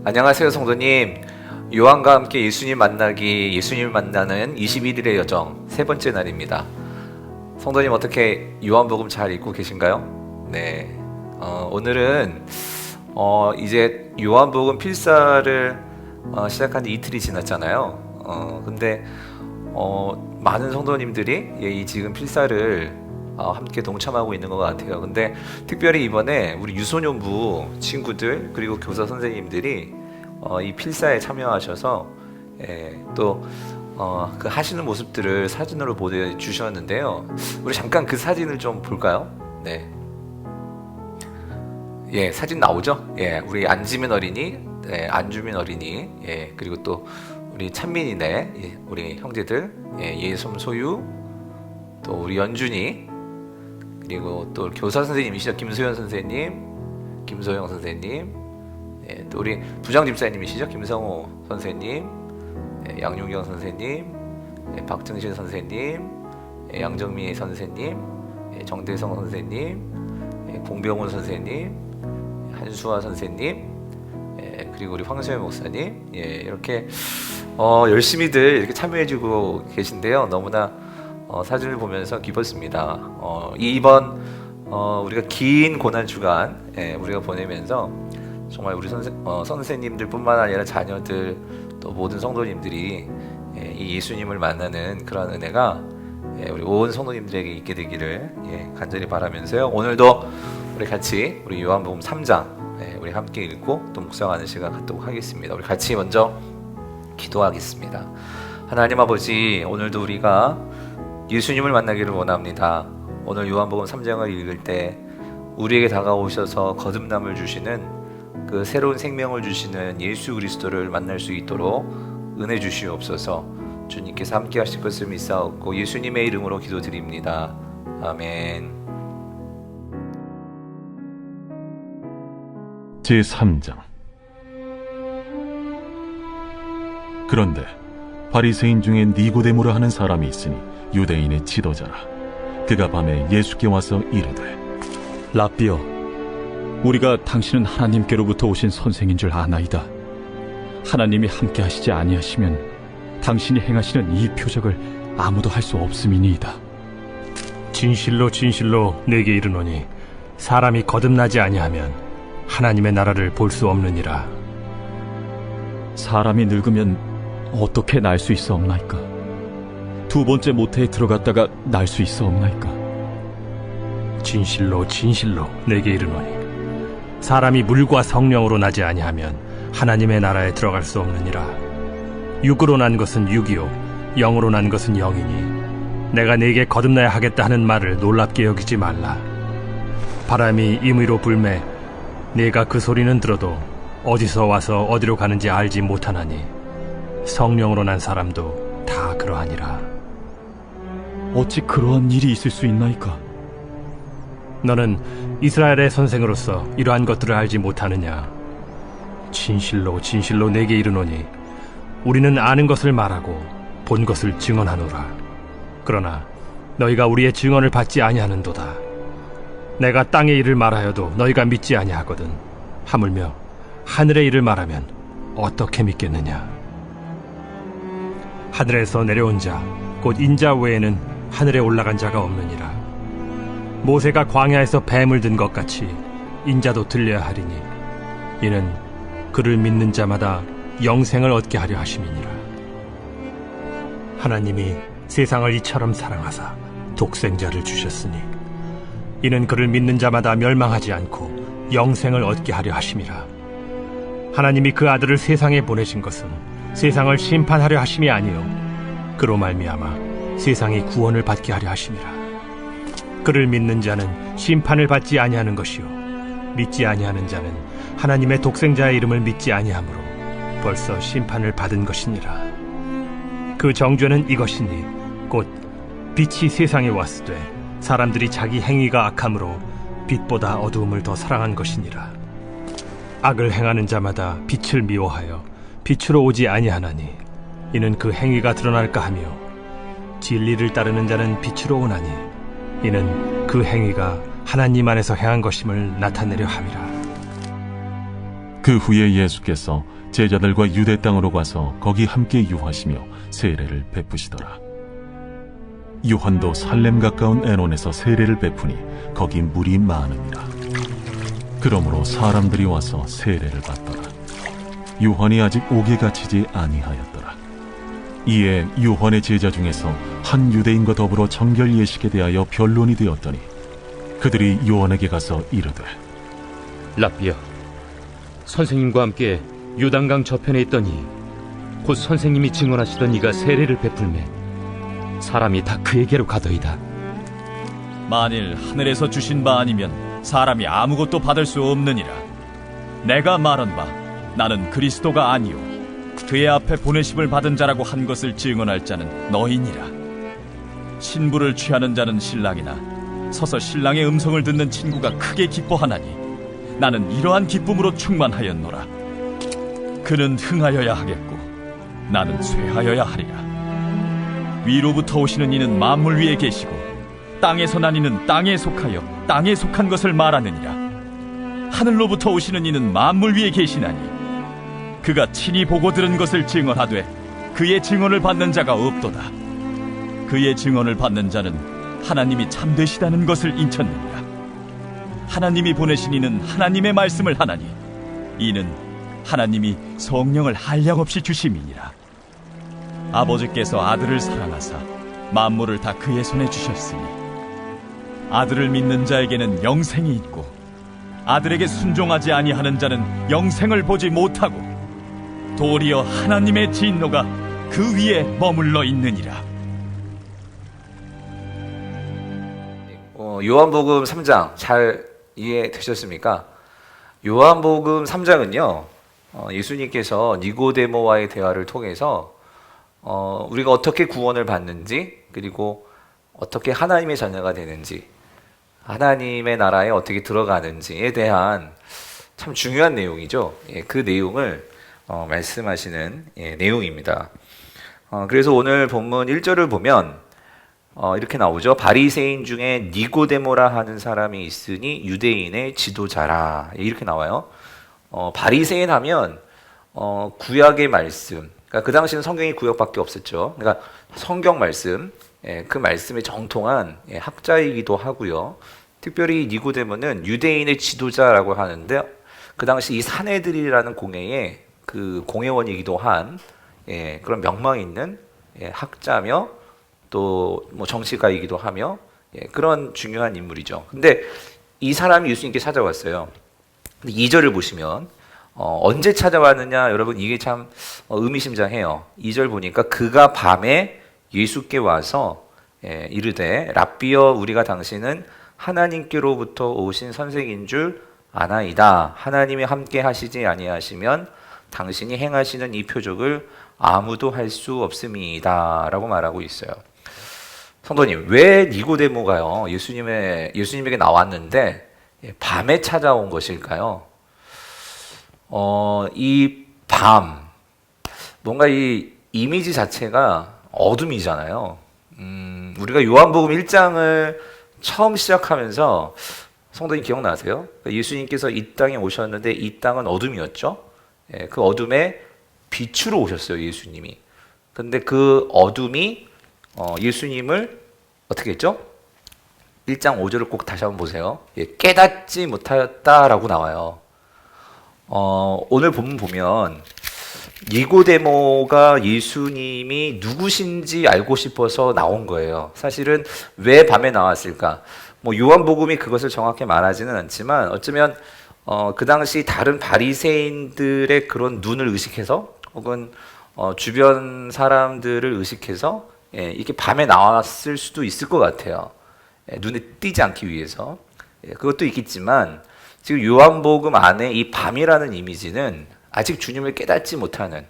안녕하세요, 성도님. 요한과 함께 예수님 만나기, 예수님을 만나는 21일의 여정 세 번째 날입니다. 성도님 어떻게 요한복음 잘 읽고 계신가요? 네. 오늘은 이제 요한복음 필사를 시작한 지 이틀이 지났잖아요. 근데 많은 성도님들이 이 지금 필사를 함께 동참하고 있는 것 같아요. 근데 특별히 이번에 우리 유소년부 친구들 그리고 교사 선생님들이 이 필사에 참여하셔서 또 그 하시는 모습들을 사진으로 보내주셨는데요. 우리 잠깐 그 사진을 좀 볼까요? 네. 예, 사진 나오죠? 예, 우리 안지민 어린이, 안주민 어린이, 그리고 또 우리 찬민이네, 우리 형제들, 예솜 소유, 또 우리 연준이, 그리고 또 교사 선생님이시죠? 김소연 선생님, 김소영 선생님, 또 우리 부장 집사님이시죠? 김성호 선생님, 양용경 선생님, 박정신 선생님, 양정미 선생님, 정대성 선생님, 공병훈 선생님, 한수아 선생님, 그리고 우리 황소연 목사님, 이렇게 열심히들 이렇게 참여해주고 계신데요. 너무나 사진을 보면서 기뻤습니다. 이번 우리가 긴 고난 주간 우리가 보내면서 정말 우리 선생님들뿐만 아니라 자녀들 또 모든 성도님들이 이 예수님을 만나는 그런 은혜가 우리 온 성도님들에게 있게 되기를 간절히 바라면서요. 오늘도 우리 같이 우리 요한복음 3장 우리 함께 읽고 또 묵상하는 시간 갖도록 하겠습니다. 우리 같이 먼저 기도하겠습니다. 하나님 아버지, 오늘도 우리가 예수님을 만나기를 원합니다. 오늘 요한복음 3장을 읽을 때 우리에게 다가오셔서 거듭남을 주시는 그 새로운 생명을 주시는 예수 그리스도를 만날 수 있도록 은혜 주시옵소서. 주님께서 함께 하실 것을 믿사옵고 예수님의 이름으로 기도드립니다. 아멘. 제3장. 그런데 바리새인 중에 니고데모라 하는 사람이 있으니 유대인의 지도자라. 그가 밤에 예수께 와서 이르되, 랍비여, 우리가 당신은 하나님께로부터 오신 선생인 줄 아나이다. 하나님이 함께 하시지 아니하시면 당신이 행하시는 이 표적을 아무도 할 수 없음이니이다. 진실로 진실로 내게 이르노니 사람이 거듭나지 아니하면 하나님의 나라를 볼 수 없느니라. 사람이 늙으면 어떻게 날 수 있사옵나이까? 두 번째 모태에 들어갔다가 날 수 있사옵나이까? 진실로 진실로 내게 이르노니 사람이 물과 성령으로 나지 아니하면 하나님의 나라에 들어갈 수 없느니라. 육으로 난 것은 육이요 영으로 난 것은 영이니 내가 네게 거듭나야 하겠다 하는 말을 놀랍게 여기지 말라. 바람이 임의로 불매 네가 그 소리는 들어도 어디서 와서 어디로 가는지 알지 못하나니 성령으로 난 사람도 다 그러하니라. 어찌 그러한 일이 있을 수 있나이까? 너는 이스라엘의 선생으로서 이러한 것들을 알지 못하느냐? 진실로 진실로 내게 이르노니 우리는 아는 것을 말하고 본 것을 증언하노라. 그러나 너희가 우리의 증언을 받지 아니하는도다. 내가 땅의 일을 말하여도 너희가 믿지 아니하거든. 하물며 하늘의 일을 말하면 어떻게 믿겠느냐? 하늘에서 내려온 자 곧 인자 외에는 하늘에 올라간 자가 없느니라. 모세가 광야에서 뱀을 든 것 같이 인자도 들려야 하리니 이는 그를 믿는 자마다 영생을 얻게 하려 하심이니라. 하나님이 세상을 이처럼 사랑하사 독생자를 주셨으니 이는 그를 믿는 자마다 멸망하지 않고 영생을 얻게 하려 하심이라. 하나님이 그 아들을 세상에 보내신 것은 세상을 심판하려 하심이 아니요 그로 말미암아 세상이 구원을 받게 하려 하심이라. 그를 믿는 자는 심판을 받지 아니하는 것이요 믿지 아니하는 자는 하나님의 독생자의 이름을 믿지 아니하므로 벌써 심판을 받은 것이니라. 그 정죄는 이것이니 곧 빛이 세상에 왔으되 사람들이 자기 행위가 악함으로 빛보다 어두움을 더 사랑한 것이니라. 악을 행하는 자마다 빛을 미워하여 빛으로 오지 아니하나니 이는 그 행위가 드러날까 하며 진리를 따르는 자는 빛으로 오나니 이는 그 행위가 하나님 안에서 행한 것임을 나타내려 함이라. 그 후에 예수께서 제자들과 유대 땅으로 가서 거기 함께 유하시며 세례를 베푸시더라. 요한도 살렘 가까운 에논에서 세례를 베푸니 거기 물이 많으니라. 그러므로 사람들이 와서 세례를 받더라. 요한이 아직 옥에 갇히지 아니하였더라. 이에 요한의 제자 중에서 한 유대인과 더불어 정결 예식에 대하여 변론이 되었더니 그들이 요한에게 가서 이르되 라비야, 선생님과 함께 요단강 저편에 있더니 곧 선생님이 증언하시던 이가 세례를 베풀매 사람이 다 그에게로 가더이다. 만일 하늘에서 주신 바 아니면 사람이 아무것도 받을 수 없느니라. 내가 말한 바 나는 그리스도가 아니요 그의 앞에 보내심을 받은 자라고 한 것을 증언할 자는 너희니라. 신부를 취하는 자는 신랑이나 서서 신랑의 음성을 듣는 친구가 크게 기뻐하나니 나는 이러한 기쁨으로 충만하였노라. 그는 흥하여야 하겠고 나는 쇠하여야 하리라. 위로부터 오시는 이는 만물 위에 계시고 땅에서 난 이는 땅에 속하여 땅에 속한 것을 말하느니라. 하늘로부터 오시는 이는 만물 위에 계시나니 그가 친히 보고 들은 것을 증언하되 그의 증언을 받는 자가 없도다. 그의 증언을 받는 자는 하나님이 참되시다는 것을 인쳤느니라. 하나님이 보내신 이는 하나님의 말씀을 하나니 이는 하나님이 성령을 한량없이 주심이니라. 아버지께서 아들을 사랑하사 만물을 다 그의 손에 주셨으니 아들을 믿는 자에게는 영생이 있고 아들에게 순종하지 아니하는 자는 영생을 보지 못하고 도리어 하나님의 진노가 그 위에 머물러 있느니라. 요한복음 3장 잘 이해되셨습니까? 요한복음 3장은요 예수님께서 니고데모와의 대화를 통해서 우리가 어떻게 구원을 받는지, 그리고 어떻게 하나님의 자녀가 되는지, 하나님의 나라에 어떻게 들어가는지에 대한 참 중요한 내용이죠. 그 내용을 말씀하시는 내용입니다. 그래서 오늘 본문 1절을 보면 이렇게 나오죠. 바리새인 중에 니고데모라 하는 사람이 있으니 유대인의 지도자라, 이렇게 나와요. 바리새인 하면 구약의 말씀, 그러니까 그 당시는 성경이 구약밖에 없었죠. 그러니까 성경 말씀, 그 말씀에 정통한 학자이기도 하고요. 특별히 니고데모는 유대인의 지도자라고 하는데 그 당시 이 사내들이라는 공회의 그 공회원이기도 한 그런 명망 있는 학자며 또 뭐 정치가이기도 하며 그런 중요한 인물이죠. 근데 이 사람이 예수님께 찾아왔어요. 근데 2절을 보시면 언제 찾아왔느냐, 여러분 이게 참 의미심장해요. 2절 보니까 그가 밤에 예수께 와서 이르되 랍비여 우리가 당신은 하나님께로부터 오신 선생인 줄 아나이다. 하나님이 함께 하시지 아니하시면 당신이 행하시는 이 표적을 아무도 할 수 없음이다 라고 말하고 있어요. 성도님, 왜 니고데모가요 예수님에게 나왔는데 밤에 찾아온 것일까요? 이 밤, 뭔가 이 이미지 자체가 어둠이잖아요. 우리가 요한복음 1장을 처음 시작하면서 성도님 기억나세요? 예수님께서 이 땅에 오셨는데 이 땅은 어둠이었죠. 그 어둠에 빛으로 오셨어요, 예수님이. 근데 그 어둠이 예수님을 어떻게 했죠? 1장 5절을 꼭 다시 한번 보세요. 깨닫지 못하였다라고 나와요. 오늘 본문 보면 니고데모가 예수님이 누구신지 알고 싶어서 나온 거예요. 사실은 왜 밤에 나왔을까? 뭐 요한복음이 그것을 정확히 말하지는 않지만 어쩌면 그 당시 다른 바리새인들의 그런 눈을 의식해서 혹은 주변 사람들을 의식해서 이렇게 밤에 나왔을 수도 있을 것 같아요. 눈에 띄지 않기 위해서. 그것도 있겠지만 지금 요한복음 안에 이 밤이라는 이미지는 아직 주님을 깨닫지 못하는,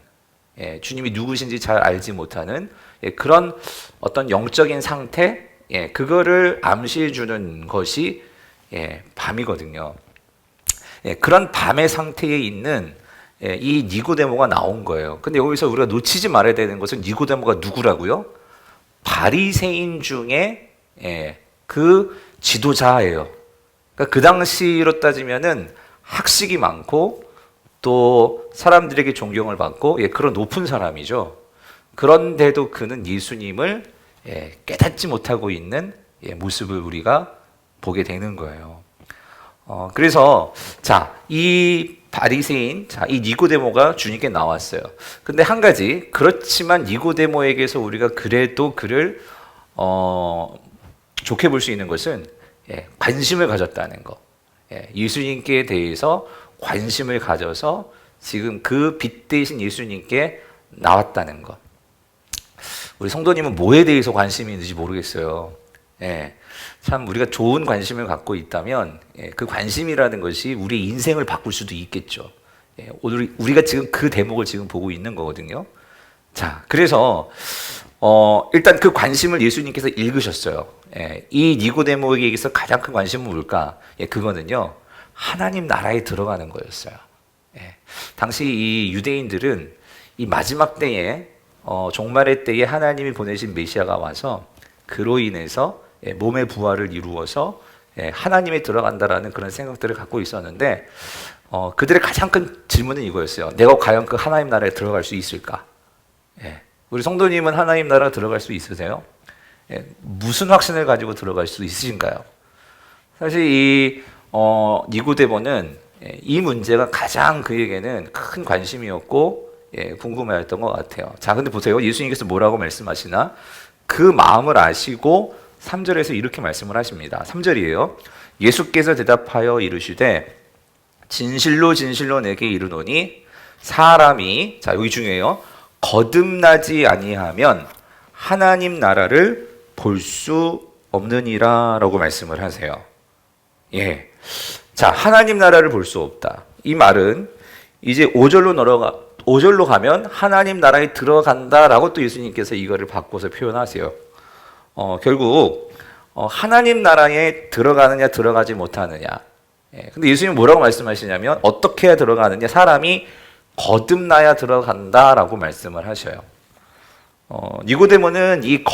주님이 누구신지 잘 알지 못하는 그런 어떤 영적인 상태, 그거를 암시해 주는 것이 밤이거든요. 그런 밤의 상태에 있는 이 니고데모가 나온 거예요. 근데 여기서 우리가 놓치지 말아야 되는 것은 니고데모가 누구라고요? 바리새인 중에 그 지도자예요. 그러니까 그 당시로 따지면은 학식이 많고 또 사람들에게 존경을 받고 그런 높은 사람이죠. 그런데도 그는 예수님을 깨닫지 못하고 있는 모습을 우리가 보게 되는 거예요. 그래서 이 바리새인, 이 니고데모가 주님께 나왔어요. 근데 한 가지, 그렇지만 니고데모에게서 우리가 그래도 그를 좋게 볼 수 있는 것은 관심을 가졌다는 거. 예수님께 대해서 관심을 가져서 지금 그 빛 대신 예수님께 나왔다는 것. 우리 성도님은 뭐에 대해서 관심이 있는지 모르겠어요. 참 우리가 좋은 관심을 갖고 있다면 그 관심이라는 것이 우리의 인생을 바꿀 수도 있겠죠. 오늘 우리가 지금 그 대목을 지금 보고 있는 거거든요. 자, 그래서 일단 그 관심을 예수님께서 읽으셨어요. 이 니고데모에게서 가장 큰 관심은 뭘까? 그거는요, 하나님 나라에 들어가는 거였어요. 당시 이 유대인들은 이 마지막 때에 종말의 때에 하나님이 보내신 메시아가 와서 그로 인해서 몸의 부활을 이루어서 하나님에 들어간다라는 그런 생각들을 갖고 있었는데 그들의 가장 큰 질문은 이거였어요. 내가 과연 그 하나님 나라에 들어갈 수 있을까? 우리 성도님은 하나님 나라 들어갈 수 있으세요? 무슨 확신을 가지고 들어갈 수 있으신가요? 사실 이 니고데모는 이 문제가 가장 그에게는 큰 관심이었고 궁금해했던 것 같아요. 자, 근데 보세요. 예수님께서 뭐라고 말씀하시나? 그 마음을 아시고 3절에서 이렇게 말씀을 하십니다. 3절이에요. 예수께서 대답하여 이르시되 진실로 진실로 내게 이르노니 사람이, 자 여기 중요해요, 거듭나지 아니하면 하나님 나라를 볼 수 없느니라 라고 말씀을 하세요. 자, 하나님 나라를 볼 수 없다. 이 말은 이제 5절로 가면 하나님 나라에 들어간다라고 또 예수님께서 이거를 바꿔서 표현하세요. 결국 하나님 나라에 들어가느냐 들어가지 못하느냐. 근데 예수님은 뭐라고 말씀하시냐면 어떻게 해야 들어가느냐, 사람이 거듭나야 들어간다라고 말씀을 하셔요. 니고데모는 이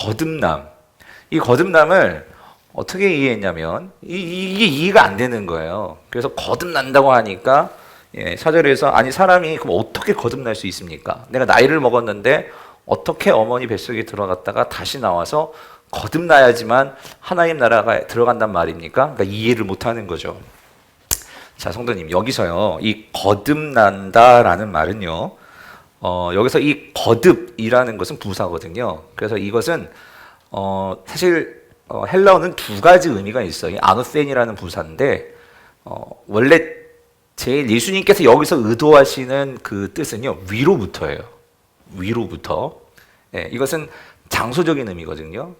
거듭남을 어떻게 이해했냐면 이게 이해가 안 되는 거예요. 그래서 거듭난다고 하니까 4절에서 아니 사람이 그럼 어떻게 거듭날 수 있습니까? 내가 나이를 먹었는데 어떻게 어머니 뱃속에 들어갔다가 다시 나와서 거듭나야지만 하나님 나라가 들어간단 말입니까? 그러니까 이해를 못하는 거죠. 자, 성도님, 여기서요, 이 거듭난다라는 말은요, 여기서 이 거듭이라는 것은 부사거든요. 그래서 이것은 사실 헬라어는 두 가지 의미가 있어요. 아노센이라는 부사인데 원래 제일 예수님께서 여기서 의도하시는 그 뜻은요, 위로부터예요. 위로부터. 이것은 장소적인 의미거든요.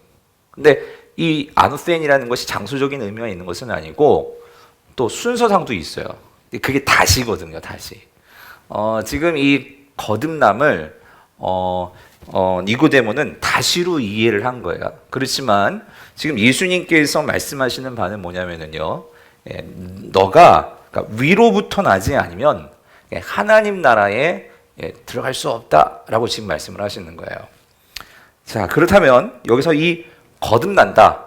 근데 이 아노센이라는 것이 장소적인 의미가 있는 것은 아니고 또 순서상도 있어요. 그게 다시거든요, 다시. 지금 이 거듭남을 니고데모는 다시로 이해를 한 거예요. 그렇지만 지금 예수님께서 말씀하시는 바는 뭐냐면은요, 너가 그러니까 위로부터 나지 않으면 하나님 나라에 들어갈 수 없다라고 지금 말씀을 하시는 거예요. 자, 그렇다면 여기서 이 거듭난다,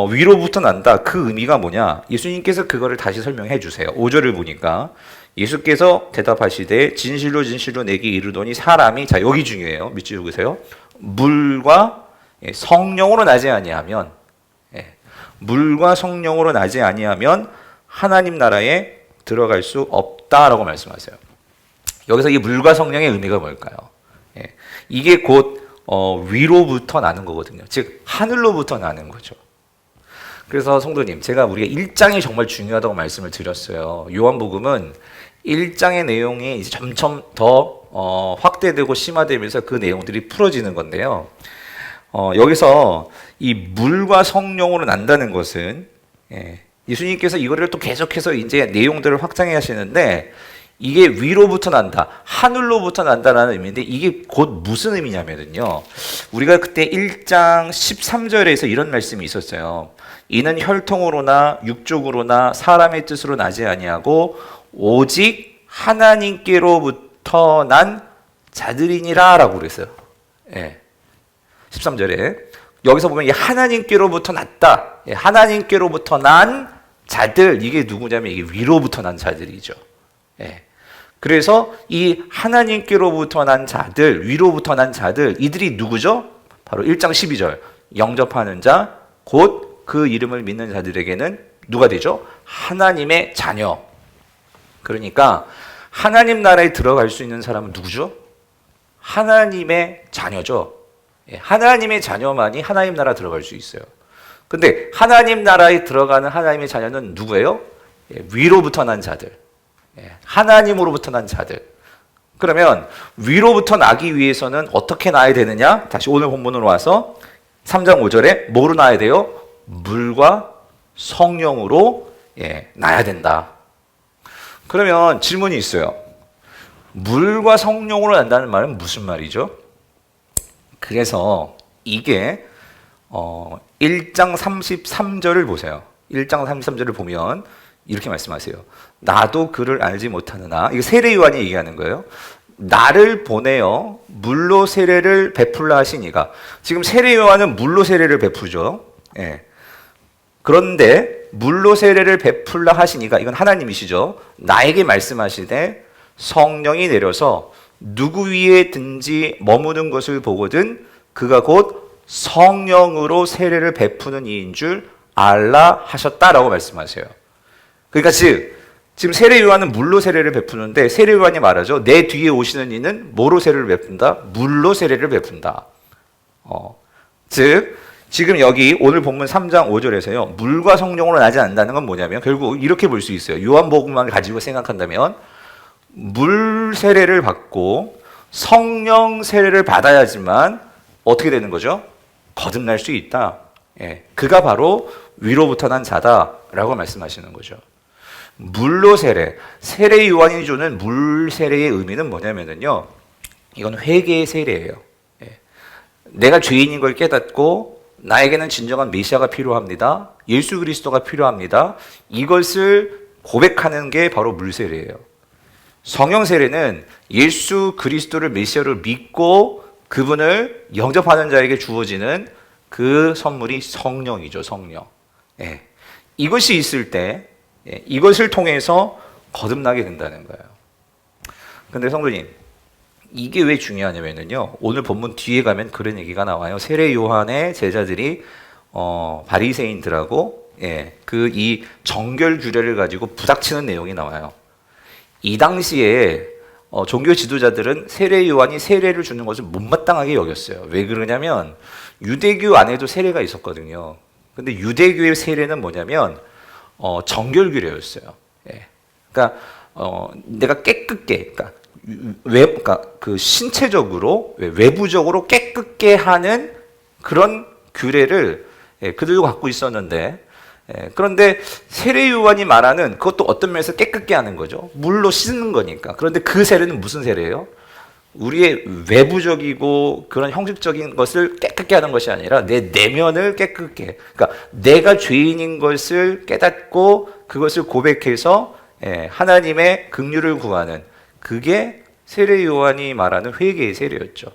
위로부터 난다, 그 의미가 뭐냐? 예수님께서 그거를 다시 설명해 주세요. 5절을 보니까 예수께서 대답하시되 진실로 진실로 내게 이르노니 사람이, 자 여기 중요해요. 밑줄 읽으세요. 물과 성령으로 나지 아니하면, 물과 성령으로 나지 아니하면 하나님 나라에 들어갈 수 없다라고 말씀하세요. 여기서 이 물과 성령의 의미가 뭘까요? 이게 곧 위로부터 나는 거거든요. 즉 하늘로부터 나는 거죠. 그래서 성도님, 제가 우리가 1장이 정말 중요하다고 말씀을 드렸어요. 요한복음은 1장의 내용이 이제 점점 더 확대되고 심화되면서 그 내용들이 풀어지는 건데요. 여기서 이 물과 성령으로 난다는 것은, 예수님께서 이거를 또 계속해서 이제 내용들을 확장해 하시는데, 이게 위로부터 난다, 하늘로부터 난다라는 의미인데 이게 곧 무슨 의미냐면요, 우리가 그때 1장 13절에서 이런 말씀이 있었어요. 이는 혈통으로나 육족으로나 사람의 뜻으로 나지 아니하고 오직 하나님께로부터 난 자들이니라 라고 그랬어요. 13절에 여기서 보면 하나님께로부터 났다, 하나님께로부터 난 자들, 이게 누구냐면 이게 위로부터 난 자들이죠. 그래서 이 하나님께로부터 난 자들, 위로부터 난 자들, 이들이 누구죠? 바로 1장 12절 영접하는 자, 곧 그 이름을 믿는 자들에게는 누가 되죠? 하나님의 자녀. 그러니까 하나님 나라에 들어갈 수 있는 사람은 누구죠? 하나님의 자녀죠. 하나님의 자녀만이 하나님 나라 들어갈 수 있어요. 근데 하나님 나라에 들어가는 하나님의 자녀는 누구예요? 위로부터 난 자들. 하나님으로부터 난 자들. 그러면 위로부터 나기 위해서는 어떻게 나야 되느냐? 다시 오늘 본문으로 와서 3장 5절에 뭐로 나야 돼요? 물과 성령으로 나야 된다. 그러면 질문이 있어요. 물과 성령으로 난다는 말은 무슨 말이죠? 그래서 이게 1장 33절을 보세요. 1장 33절을 보면 이렇게 말씀하세요. 나도 그를 알지 못하느나, 이거 세례 요한이 얘기하는 거예요. 나를 보내어 물로 세례를 베풀라 하시니가. 지금 세례 요한은 물로 세례를 베푸죠. 그런데 물로 세례를 베풀라 하시니가, 이건 하나님이시죠. 나에게 말씀하시되 성령이 내려서 누구 위에든지 머무는 것을 보거든 그가 곧 성령으로 세례를 베푸는 이인 줄 알라 하셨다라고 말씀하세요. 그러니까 지금 세례 요한은 물로 세례를 베푸는데 세례 요한이 말하죠. 내 뒤에 오시는 이는 뭐로 세례를 베푼다? 물로 세례를 베푼다. 즉 지금 여기 오늘 본문 3장 5절에서요. 물과 성령으로 나지 않는다는 건 뭐냐면 결국 이렇게 볼 수 있어요. 요한복음만 가지고 생각한다면 물 세례를 받고 성령 세례를 받아야지만 어떻게 되는 거죠? 거듭날 수 있다. 그가 바로 위로부터 난 자다라고 말씀하시는 거죠. 물로 세례 요한이 주는 물 세례의 의미는 뭐냐면요. 이건 회개의 세례예요. 내가 죄인인 걸 깨닫고 나에게는 진정한 메시아가 필요합니다. 예수 그리스도가 필요합니다. 이것을 고백하는 게 바로 물 세례예요. 성령 세례는 예수 그리스도를 메시아로 믿고 그분을 영접하는 자에게 주어지는 그 선물이 성령이죠. 성령. 이것이 있을 때 이것을 통해서 거듭나게 된다는 거예요. 근데 성도님, 이게 왜 중요하냐면요. 오늘 본문 뒤에 가면 그런 얘기가 나와요. 세례 요한의 제자들이 바리새인들하고 그 이 정결 규례를 가지고 부닥치는 내용이 나와요. 이 당시에 종교 지도자들은 세례 요한이 세례를 주는 것을 못마땅하게 여겼어요. 왜 그러냐면 유대교 안에도 세례가 있었거든요. 근데 유대교의 세례는 뭐냐면 정결 규례였어요. 그러니까 내가 깨끗게, 그러니까 그 신체적으로 외부적으로 깨끗게 하는 그런 규례를 그들도 갖고 있었는데, 그런데 세례 요한이 말하는 그것도 어떤 면에서 깨끗게 하는 거죠. 물로 씻는 거니까. 그런데 그 세례는 무슨 세례예요? 우리의 외부적이고 그런 형식적인 것을 깨끗게 하는 것이 아니라 내 내면을 깨끗게, 그러니까 내가 죄인인 것을 깨닫고 그것을 고백해서 하나님의 긍휼을 구하는, 그게 세례 요한이 말하는 회개의 세례였죠.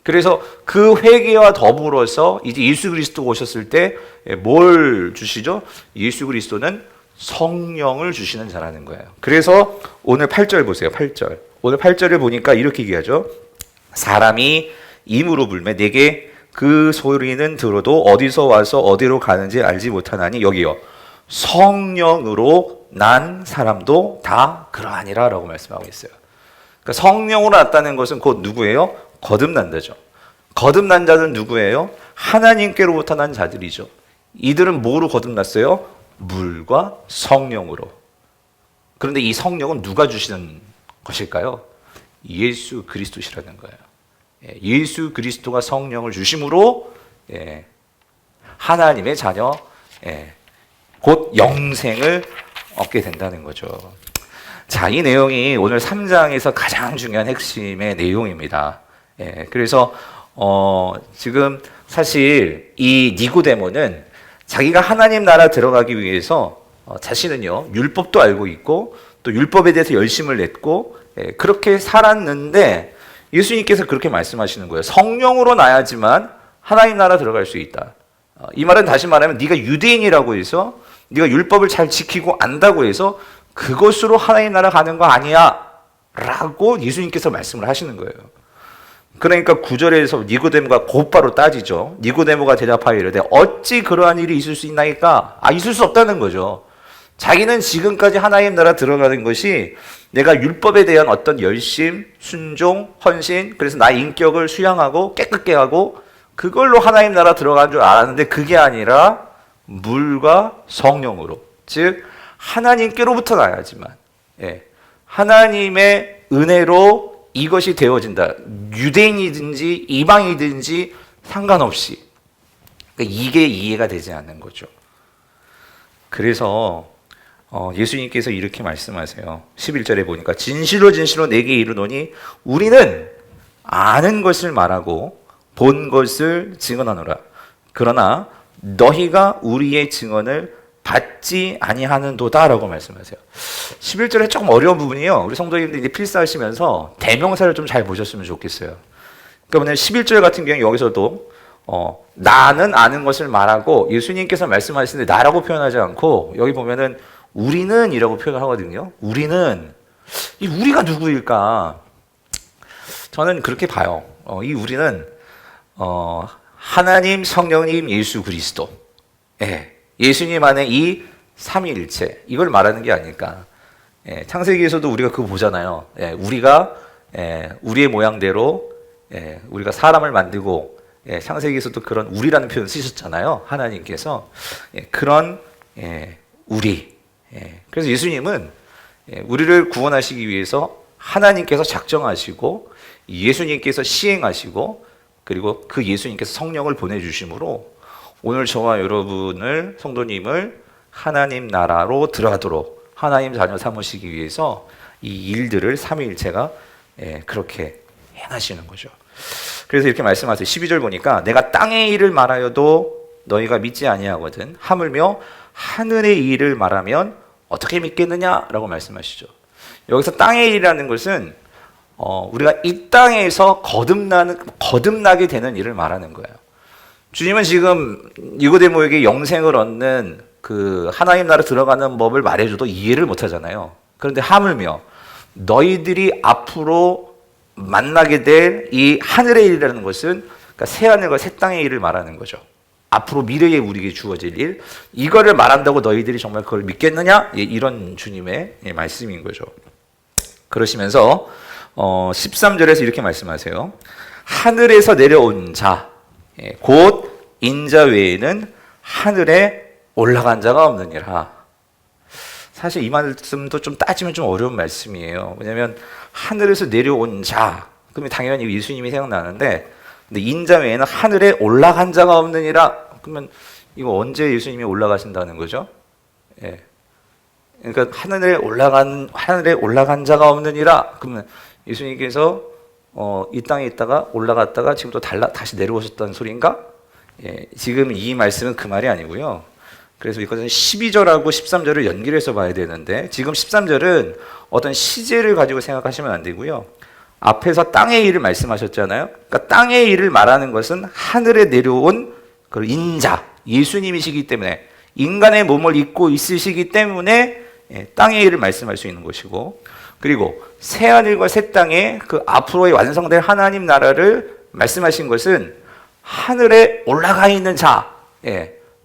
그래서 그 회개와 더불어서 이제 예수 그리스도가 오셨을 때 뭘 주시죠? 예수 그리스도는 성령을 주시는 자라는 거예요. 그래서 오늘 8절 보세요. 8절. 오늘 8절을 보니까 이렇게 얘기하죠. 사람이 임으로 불매 내게 그 소리는 들어도 어디서 와서 어디로 가는지 알지 못하나니, 여기요. 성령으로 난 사람도 다 그러하니라 라고 말씀하고 있어요. 그러니까 성령으로 났다는 것은 곧 누구예요? 거듭난다죠. 거듭난 자는 누구예요? 하나님께로부터 난 자들이죠. 이들은 뭐로 거듭났어요? 물과 성령으로. 그런데 이 성령은 누가 주시는 것일까요? 예수 그리스도시라는 거예요. 예수 그리스도가 성령을 주심으로 하나님의 자녀, 곧 영생을 얻게 된다는 거죠. 자, 이 내용이 오늘 3장에서 가장 중요한 핵심의 내용입니다. 그래서 지금 사실 이 니고데모는 자기가 하나님 나라 들어가기 위해서 자신은요 율법도 알고 있고 또 율법에 대해서 열심을 냈고 그렇게 살았는데, 예수님께서 그렇게 말씀하시는 거예요. 성령으로 나야지만 하나님 나라 들어갈 수 있다. 이 말은 다시 말하면 네가 유대인이라고 해서 네가 율법을 잘 지키고 안다고 해서 그것으로 하나님 나라 가는 거 아니야 라고 예수님께서 말씀을 하시는 거예요. 그러니까 9절에서 니고데모가 곧바로 따지죠. 니고데모가 대답하여 이르되 어찌 그러한 일이 있을 수 있나이까? 있을 수 없다는 거죠. 자기는 지금까지 하나님 나라 들어가는 것이 내가 율법에 대한 어떤 열심, 순종, 헌신, 그래서 나의 인격을 수양하고 깨끗게 하고 그걸로 하나님 나라 들어간 줄 알았는데 그게 아니라 물과 성령으로, 즉 하나님께로부터 나야지만, 하나님의 은혜로 이것이 되어진다. 유대인이든지 이방이든지 상관없이. 그러니까 이게 이해가 되지 않는 거죠. 그래서 예수님께서 이렇게 말씀하세요. 11절에 보니까 진실로 진실로 내게 이르노니 우리는 아는 것을 말하고 본 것을 증언하노라. 그러나 너희가 우리의 증언을 받지 아니하는도다라고 말씀하세요. 11절에 조금 어려운 부분이요. 우리 성도님들이 필사하시면서 대명사를 좀 잘 보셨으면 좋겠어요. 그러니까 11절 같은 경우 여기서도 나는 아는 것을 말하고 예수님께서 말씀하시는데 나라고 표현하지 않고 여기 보면은 우리는 이라고 표현을 하거든요. 우리는 이 우리가 누구일까? 저는 그렇게 봐요. 이 우리는 하나님, 성령님, 예수 그리스도, 예수님 안에 이 삼위일체 이걸 말하는 게 아닐까. 창세기에서도 우리가 그거 보잖아요. 우리가 우리의 모양대로 우리가 사람을 만들고 창세기에서도 그런 우리라는 표현 쓰셨잖아요. 하나님께서 그런 우리. 그래서 예수님은 우리를 구원하시기 위해서 하나님께서 작정하시고 예수님께서 시행하시고 그리고 그 예수님께서 성령을 보내주심으로 오늘 저와 여러분을 성도님을 하나님 나라로 들어가도록 하나님 자녀 삼으시기 위해서 이 일들을 삼위일체가 그렇게 행하시는 거죠. 그래서 이렇게 말씀하세요. 12절 보니까 내가 땅의 일을 말하여도 너희가 믿지 아니하거든 하물며 하늘의 일을 말하면 어떻게 믿겠느냐라고 말씀하시죠. 여기서 땅의 일이라는 것은 우리가 이 땅에서 거듭나게 되는 일을 말하는 거예요. 주님은 지금 니고데모에게 영생을 얻는 그 하나님 나라 들어가는 법을 말해줘도 이해를 못하잖아요. 그런데 하물며 너희들이 앞으로 만나게 될 이 하늘의 일이라는 것은 그러니까 새 하늘과 새 땅의 일을 말하는 거죠. 앞으로 미래에 우리에게 주어질 일, 이거를 말한다고 너희들이 정말 그걸 믿겠느냐? 이런 주님의 말씀인 거죠. 그러시면서 13절에서 이렇게 말씀하세요. 하늘에서 내려온 자, 곧 인자 외에는 하늘에 올라간 자가 없느니라. 사실 이 말씀도 좀 따지면 좀 어려운 말씀이에요. 왜냐하면 하늘에서 내려온 자, 그러면 당연히 예수님이 생각나는데 근데 인자 외에는 하늘에 올라간 자가 없느니라. 그러면 이거 언제 예수님이 올라가신다는 거죠? 그러니까 하늘에 올라간 자가 없느니라. 그러면 예수님께서 이 땅에 있다가 올라갔다가 지금 또 다시 내려오셨다는 소리인가? 지금 이 말씀은 그 말이 아니고요. 그래서 이것은 12절하고 13절을 연결해서 봐야 되는데 지금 13절은 어떤 시제를 가지고 생각하시면 안 되고요. 앞에서 땅의 일을 말씀하셨잖아요. 그러니까 땅의 일을 말하는 것은 하늘에 내려온 그 인자, 예수님이시기 때문에 인간의 몸을 입고 있으시기 때문에 땅의 일을 말씀할 수 있는 것이고 그리고 새 하늘과 새 땅의 그 앞으로의 완성될 하나님 나라를 말씀하신 것은 하늘에 올라가 있는 자,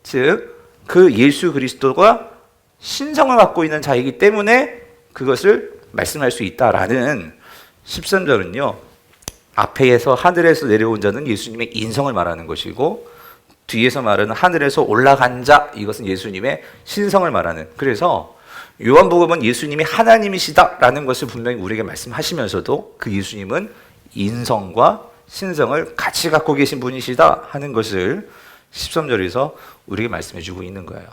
즉 그 예수 그리스도가 신성을 갖고 있는 자이기 때문에 그것을 말씀할 수 있다라는 13절은요. 앞에서 하늘에서 내려온 자는 예수님의 인성을 말하는 것이고 뒤에서 말하는 하늘에서 올라간 자 이것은 예수님의 신성을 말하는 그래서 요한복음은 예수님이 하나님이시다라는 것을 분명히 우리에게 말씀하시면서도 그 예수님은 인성과 신성을 같이 갖고 계신 분이시다 하는 것을 13절에서 우리에게 말씀해 주고 있는 거예요.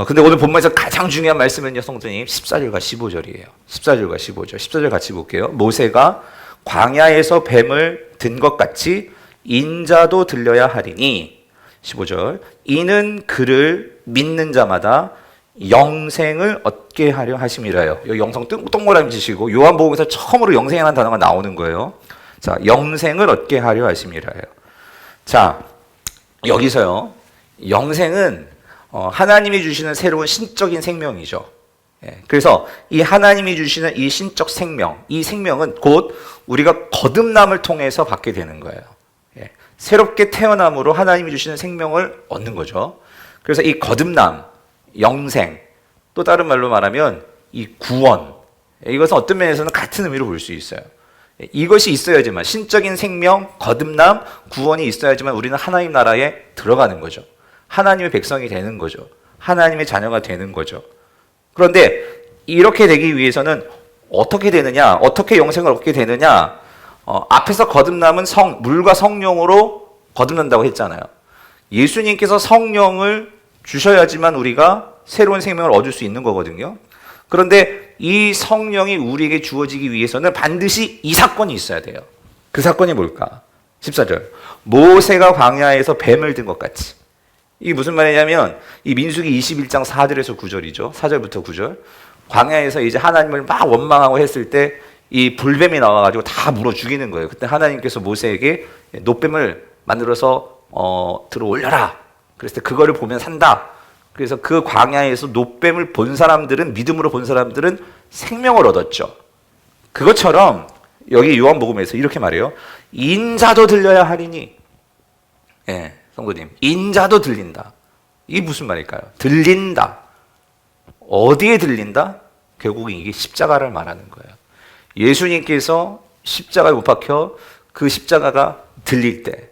근데 오늘 본문에서 가장 중요한 말씀은요, 성도님 14절과 15절이에요. 14절과 15절. 14절 같이 볼게요. 모세가 광야에서 뱀을 든 것 같이 인자도 들려야 하리니 15절. 이는 그를 믿는 자마다 영생을 얻게 하려 하심이라요. 여기 영성 동그라미 치시고 요한복음에서 처음으로 영생이라는 단어가 나오는 거예요. 자, 영생을 얻게 하려 하심이라요. 자, 여기서요. 영생은 하나님이 주시는 새로운 신적인 생명이죠. 그래서 이 하나님이 주시는 이 신적 생명, 이 생명은 곧 우리가 거듭남을 통해서 받게 되는 거예요. 새롭게 태어남으로 하나님이 주시는 생명을 얻는 거죠. 그래서 이 거듭남, 영생, 또 다른 말로 말하면 이 구원, 이것은 어떤 면에서는 같은 의미로 볼 수 있어요. 이것이 있어야지만, 신적인 생명, 거듭남, 구원이 있어야지만 우리는 하나님 나라에 들어가는 거죠. 하나님의 백성이 되는 거죠. 하나님의 자녀가 되는 거죠. 그런데 이렇게 되기 위해서는 어떻게 되느냐, 어떻게 영생을 얻게 되느냐, 앞에서 거듭남은 물과 성령으로 거듭난다고 했잖아요. 예수님께서 성령을 주셔야지만 우리가 새로운 생명을 얻을 수 있는 거거든요. 그런데 이 성령이 우리에게 주어지기 위해서는 반드시 이 사건이 있어야 돼요. 그 사건이 뭘까? 14절. 모세가 광야에서 뱀을 든 것 같이. 이게 무슨 말이냐면 이 민수기 21장 4절에서 9절이죠. 4절부터 9절. 광야에서 이제 하나님을 막 원망하고 했을 때 이 불뱀이 나와가지고 다 물어 죽이는 거예요. 그때 하나님께서 모세에게 놋뱀을 만들어서 들어 올려라. 그랬을 때 그거를 보면 산다. 그래서 그 광야에서 놋뱀을 본 사람들은, 믿음으로 본 사람들은 생명을 얻었죠. 그것처럼 여기 요한복음에서 이렇게 말해요. 인자도 들려야 하리니. 성도님, 인자도 들린다. 이게 무슨 말일까요? 들린다. 어디에 들린다? 결국은 이게 십자가를 말하는 거예요. 예수님께서 십자가에 못 박혀 그 십자가가 들릴 때,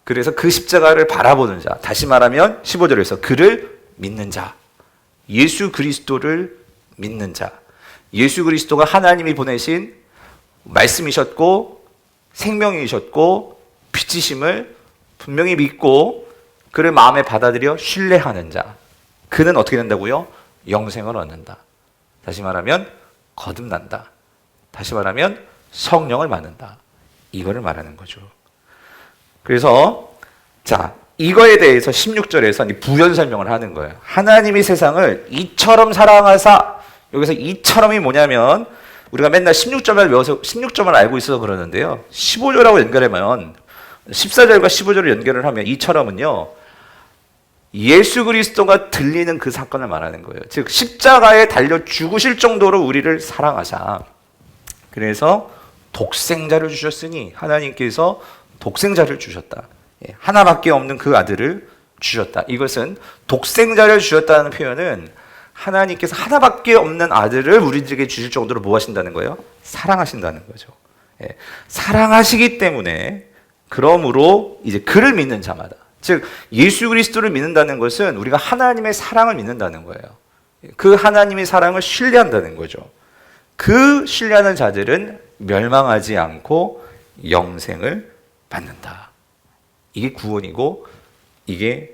그래서 그 십자가를 바라보는 자, 다시 말하면 15절에서 그를 믿는 자, 예수 그리스도를 믿는 자, 예수 그리스도가 하나님이 보내신 말씀이셨고 생명이셨고 빛이심을 분명히 믿고 그를 마음에 받아들여 신뢰하는 자, 그는 어떻게 된다고요? 영생을 얻는다. 다시 말하면 거듭난다. 다시 말하면 성령을 받는다. 이거를 말하는 거죠. 그래서 자, 이거에 대해서 16절에서 부연 설명을 하는 거예요. 하나님이 세상을 이처럼 사랑하사, 여기서 이처럼이 뭐냐면 우리가 맨날 16절만 외워서 16절만 알고 있어서 그러는데요. 15절하고 연결하면 14절과 15절을 연결을 하면 이처럼은요, 예수 그리스도가 들리는 그 사건을 말하는 거예요. 즉 십자가에 달려 죽으실 정도로 우리를 사랑하사, 그래서 독생자를 주셨으니, 하나님께서 독생자를 주셨다. 하나밖에 없는 그 아들을 주셨다. 이것은 독생자를 주셨다는 표현은 하나님께서 하나밖에 없는 아들을 우리들에게 주실 정도로 뭐 하신다는 거예요? 사랑하신다는 거죠. 사랑하시기 때문에, 그러므로 이제 그를 믿는 자마다, 즉 예수 그리스도를 믿는다는 것은 우리가 하나님의 사랑을 믿는다는 거예요. 그 하나님의 사랑을 신뢰한다는 거죠. 그 신뢰하는 자들은 멸망하지 않고 영생을 받는다. 이게 구원이고 이게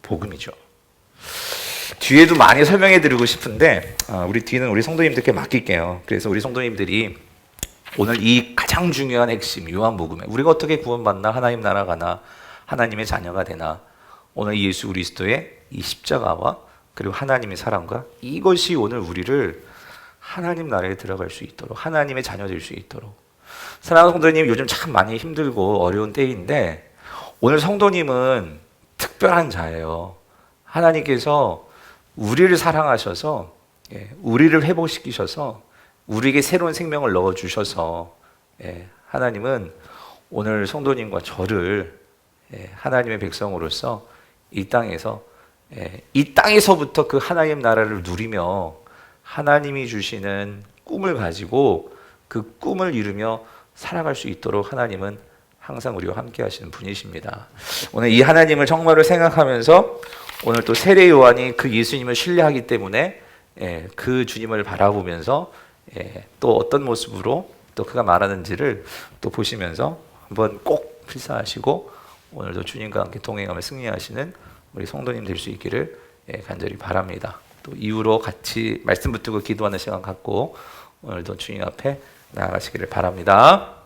복음이죠. 뒤에도 많이 설명해 드리고 싶은데 우리 뒤는 우리 성도님들께 맡길게요. 그래서 우리 성도님들이 오늘 이 가장 중요한 핵심, 요한복음에 우리가 어떻게 구원받나, 하나님 나라 가나, 하나님의 자녀가 되나, 오늘 예수 그리스도의 이 십자가와 그리고 하나님의 사랑과, 이것이 오늘 우리를 하나님 나라에 들어갈 수 있도록, 하나님의 자녀 될 수 있도록. 사랑하는 성도님, 요즘 참 많이 힘들고 어려운 때인데 오늘 성도님은 특별한 자예요. 하나님께서 우리를 사랑하셔서 우리를 회복시키셔서 우리에게 새로운 생명을 넣어주셔서 하나님은 오늘 성도님과 저를 하나님의 백성으로서 이 땅에서부터 그 하나님 나라를 누리며 하나님이 주시는 꿈을 가지고 그 꿈을 이루며 살아갈 수 있도록 하나님은 항상 우리와 함께 하시는 분이십니다. 오늘 이 하나님을 정말로 생각하면서 오늘 또 세례 요한이 그 예수님을 신뢰하기 때문에 그 주님을 바라보면서 또 어떤 모습으로 또 그가 말하는지를 또 보시면서 한번 꼭 필사하시고 오늘도 주님과 함께 동행하며 승리하시는 우리 성도님 될 수 있기를 간절히 바랍니다. 또 이후로 같이 말씀 붙들고 기도하는 시간 갖고 오늘도 주님 앞에 나아가시기를 바랍니다.